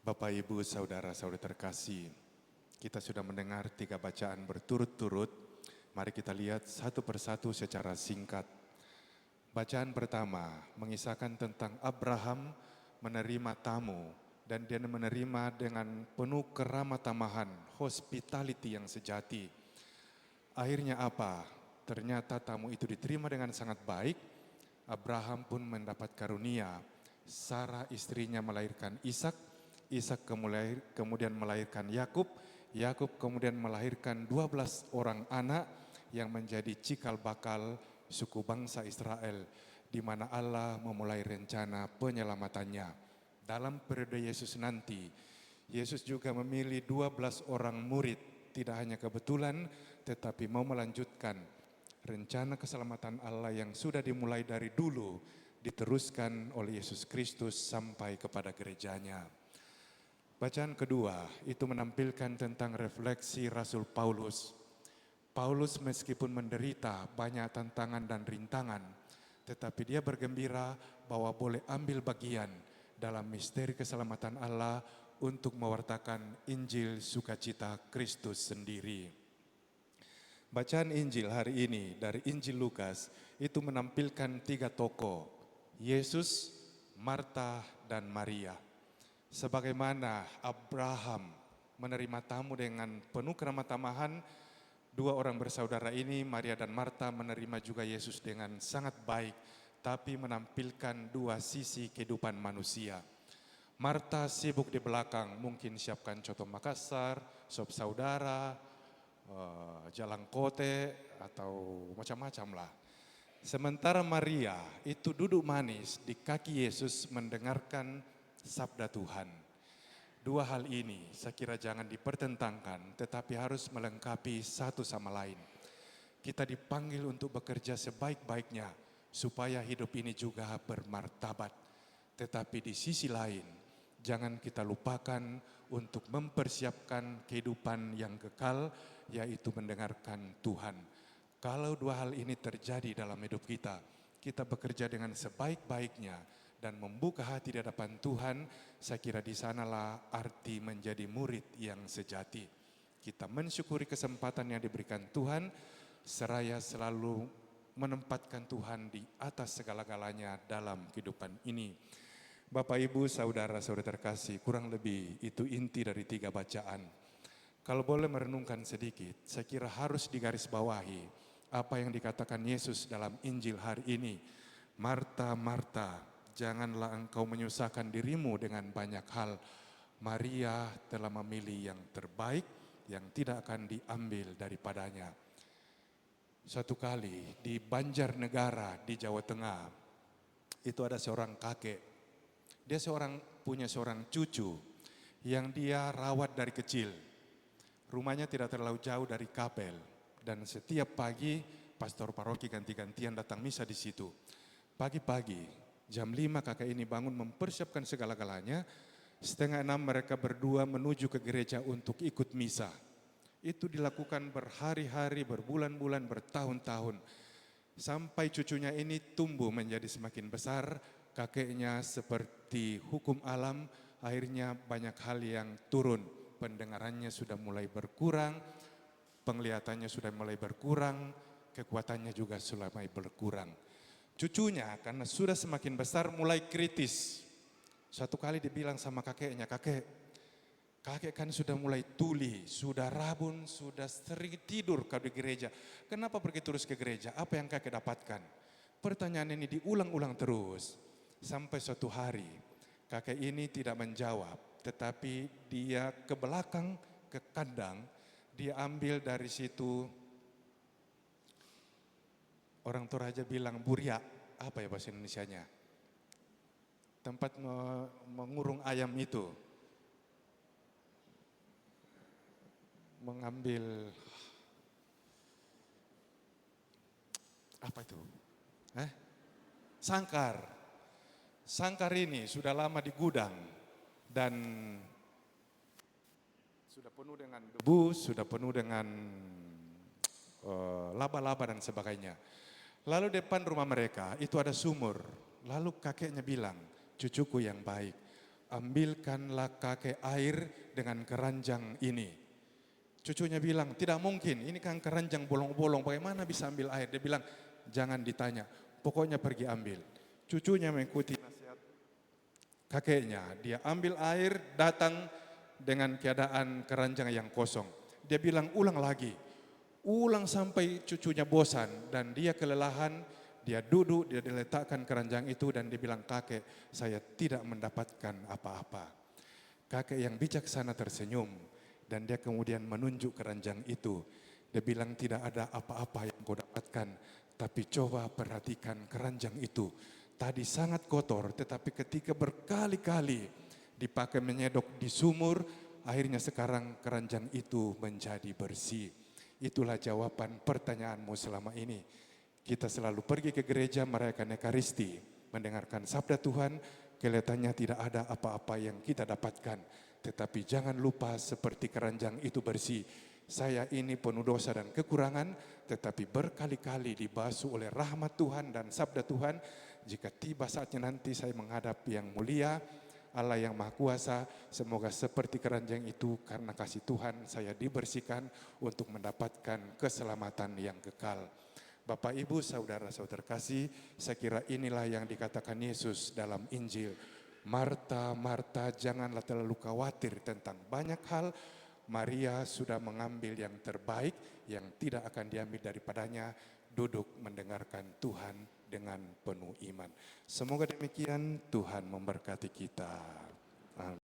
Bapak, Ibu, Saudara-saudara terkasih, kita sudah mendengar 3 bacaan berturut-turut. Mari kita lihat satu persatu secara singkat. Bacaan pertama mengisahkan tentang Abraham menerima tamu dan dia menerima dengan penuh keramah tamahan, hospitality yang sejati. Akhirnya apa? Ternyata tamu itu diterima dengan sangat baik. Abraham pun mendapat karunia. Sarah istrinya melahirkan Ishak, Ishak kemudian melahirkan Yakub, Yakub kemudian melahirkan 12 orang anak yang menjadi cikal bakal suku bangsa Israel, di mana Allah memulai rencana penyelamatannya. Dalam periode Yesus nanti, Yesus juga memilih 12 orang murid, tidak hanya kebetulan, tetapi mau melanjutkan rencana keselamatan Allah yang sudah dimulai dari dulu, diteruskan oleh Yesus Kristus sampai kepada gerejanya. Bacaan kedua itu menampilkan tentang refleksi Rasul Paulus. Paulus meskipun menderita banyak tantangan dan rintangan, tetapi dia bergembira bahwa boleh ambil bagian dalam misteri keselamatan Allah untuk mewartakan Injil sukacita Kristus sendiri. Bacaan Injil hari ini dari Injil Lukas itu menampilkan 3 tokoh, Yesus, Marta, dan Maria. Sebagaimana Abraham menerima tamu dengan penuh keramah tamahan, 2 orang bersaudara ini, Maria dan Marta, menerima juga Yesus dengan sangat baik, tapi menampilkan 2 sisi kehidupan manusia. Marta sibuk di belakang, mungkin siapkan coto Makassar, sop saudara, jalang kote, atau macam-macam lah. Sementara Maria itu duduk manis di kaki Yesus mendengarkan sabda Tuhan. 2 hal ini saya kira jangan dipertentangkan, tetapi harus melengkapi satu sama lain. Kita dipanggil untuk bekerja sebaik-baiknya supaya hidup ini juga bermartabat. Tetapi di sisi lain, jangan kita lupakan untuk mempersiapkan kehidupan yang kekal, yaitu mendengarkan Tuhan. Kalau 2 hal ini terjadi dalam hidup kita, kita bekerja dengan sebaik-baiknya dan membuka hati di hadapan Tuhan, saya kira di sanalah arti menjadi murid yang sejati. Kita mensyukuri kesempatan yang diberikan Tuhan, seraya selalu menempatkan Tuhan di atas segala-galanya dalam kehidupan ini. Bapak, Ibu, Saudara-saudara terkasih, kurang lebih itu inti dari 3 bacaan. Kalau boleh merenungkan sedikit, saya kira harus digarisbawahi apa yang dikatakan Yesus dalam Injil hari ini. Marta, Marta, janganlah engkau menyusahkan dirimu dengan banyak hal. Maria telah memilih yang terbaik yang tidak akan diambil daripadanya. Suatu kali di Banjarnegara di Jawa Tengah, itu ada seorang kakek. Dia punya seorang cucu yang dia rawat dari kecil. Rumahnya tidak terlalu jauh dari kapel dan setiap pagi pastor paroki ganti-gantian datang misa di situ. Pagi-pagi jam 5 kakek ini bangun mempersiapkan segala-galanya. 5:30 mereka berdua menuju ke gereja untuk ikut misa. Itu dilakukan berhari-hari, berbulan-bulan, bertahun-tahun. Sampai cucunya ini tumbuh menjadi semakin besar, kakeknya seperti hukum alam, akhirnya banyak hal yang turun. Pendengarannya sudah mulai berkurang, penglihatannya sudah mulai berkurang, kekuatannya juga sudah mulai berkurang. Cucunya karena sudah semakin besar mulai kritis. Suatu kali dibilang sama kakeknya, kakek kan sudah mulai tuli, sudah rabun, sudah sering tidur kalau di gereja. Kenapa pergi terus ke gereja? Apa yang kakek dapatkan? Pertanyaan ini diulang-ulang terus. Sampai suatu hari kakek ini tidak menjawab, tetapi dia ke belakang, ke kandang, dia ambil dari situ, orang Toraja bilang buria, apa ya bahasa Indonesianya? Tempat mengurung ayam itu. Mengambil, apa itu? Sangkar. Sangkar ini sudah lama di gudang dan sudah penuh dengan debu, sudah penuh dengan laba-laba dan sebagainya. Lalu depan rumah mereka itu ada sumur. Lalu kakeknya bilang, cucuku yang baik, ambilkanlah kakek air dengan keranjang ini. Cucunya bilang, tidak mungkin, ini kan keranjang bolong-bolong, bagaimana bisa ambil air? Dia bilang, jangan ditanya, pokoknya pergi ambil. Cucunya mengikuti nasihat kakeknya, dia ambil air, datang dengan keadaan keranjang yang kosong. Dia bilang, ulang lagi, ulang sampai cucunya bosan dan dia kelelahan. Dia duduk, dia diletakkan keranjang itu dan dia bilang, kakek, saya tidak mendapatkan apa-apa. Kakek yang bijaksana tersenyum dan dia kemudian menunjuk keranjang itu. Dia bilang, tidak ada apa-apa yang kau dapatkan, tapi coba perhatikan keranjang itu. Tadi sangat kotor, tetapi ketika berkali-kali dipakai menyedok di sumur, akhirnya sekarang keranjang itu menjadi bersih. Itulah jawaban pertanyaanmu selama ini. Kita selalu pergi ke gereja merayakan Ekaristi, mendengarkan sabda Tuhan, kelihatannya tidak ada apa-apa yang kita dapatkan. Tetapi jangan lupa seperti keranjang itu bersih. Saya ini penuh dosa dan kekurangan, tetapi berkali-kali dibasuh oleh rahmat Tuhan dan sabda Tuhan. Jika tiba saatnya nanti saya menghadap yang mulia, Allah yang Maha Kuasa, semoga seperti keranjang itu karena kasih Tuhan saya dibersihkan untuk mendapatkan keselamatan yang kekal. Bapak, Ibu, saudara-saudara kasih, saya kira inilah yang dikatakan Yesus dalam Injil. Marta, Marta, janganlah terlalu khawatir tentang banyak hal. Maria sudah mengambil yang terbaik, yang tidak akan diambil daripadanya, duduk mendengarkan Tuhan dengan penuh iman. Semoga demikian, Tuhan memberkati kita. Amin.